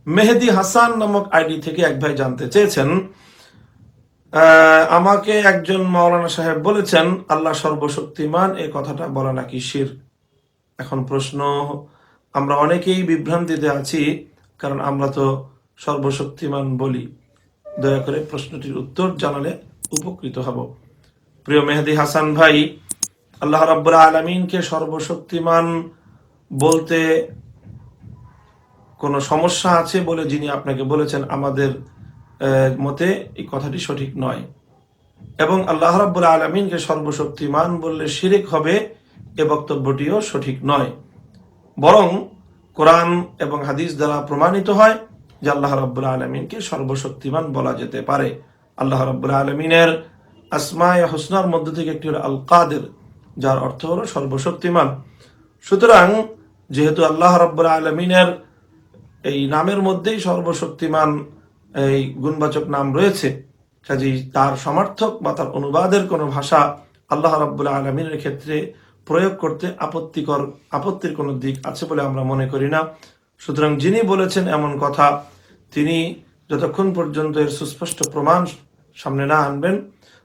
মেহেদি হাসান নামক আইডি থেকে এক ভাই জানতে চেয়েছেন, আমাকে একজন মাওলানা সাহেব বলেছেন আল্লাহ সর্বশক্তিমান, এই কথাটা বলা নাকি শিরক। এখন প্রশ্ন, আমরা অনেকেই বিভ্রান্তিতে আছি, কারণ আমরা তো সর্বশক্তিমান বলি। দয়া করে প্রশ্নটির উত্তর জানালে উপকৃত হব। প্রিয় মেহেদি হাসান ভাই, আল্লাহ রাব্বুল আলামিনকে সর্বশক্তিমান বলতে কোনো সমস্যা আছে বলে যিনি আপনাকে বলেছেন, আমাদের মতে এই কথাটি সঠিক নয়। এবং আল্লাহ রাব্বুল আলামিনকে সর্বশক্তিমান বললে শিরক হবে, এ বক্তব্যটিও সঠিক নয়। বরং কোরআন এবং হাদিস দ্বারা প্রমাণিত হয় যে আল্লাহ রাব্বুল আলামিনকে সর্বশক্তিমান বলা যেতে পারে। আল্লাহ রাব্বুল আলামিনের আসমায়ে হুসনার মধ্যে থেকে একটি হলো আল কাদের, যার অর্থ হলো সর্বশক্তিমান। সুতরাং যেহেতু আল্লাহ রাব্বুল আলামিনের এই নামের মধ্যেই সর্বশক্তিমান এই গুণবাচক নাম রয়েছে, কাজেই তার সমার্থক বা তার অনুবাদের কোনো ভাষা আল্লাহ রাব্বুল আলামিনের ক্ষেত্রে প্রয়োগ করতে আপত্তির কোনো দিক আছে বলে আমরা মনে করি না। সুতরাং যিনি বলেছেন এমন কথা, তিনি যতক্ষণ পর্যন্ত এর সুস্পষ্ট প্রমাণ সামনে না আনবেন,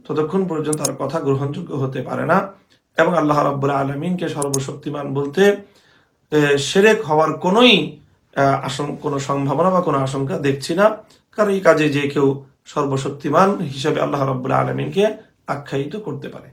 ততক্ষণ পর্যন্ত তার কথা গ্রহণযোগ্য হতে পারে না। এবং আল্লাহ রাব্বুল আলামিনকে সর্বশক্তিমান বলতে শিরক হওয়ার কোনো সম্ভাবনা বা কোনো আশঙ্কা দেখছি না, কারণ এই কাজে যে কেউ সর্বশক্তিমান হিসেবে আল্লাহ রাব্বুল আলামিনকে আখ্যায়িত করতে পারে।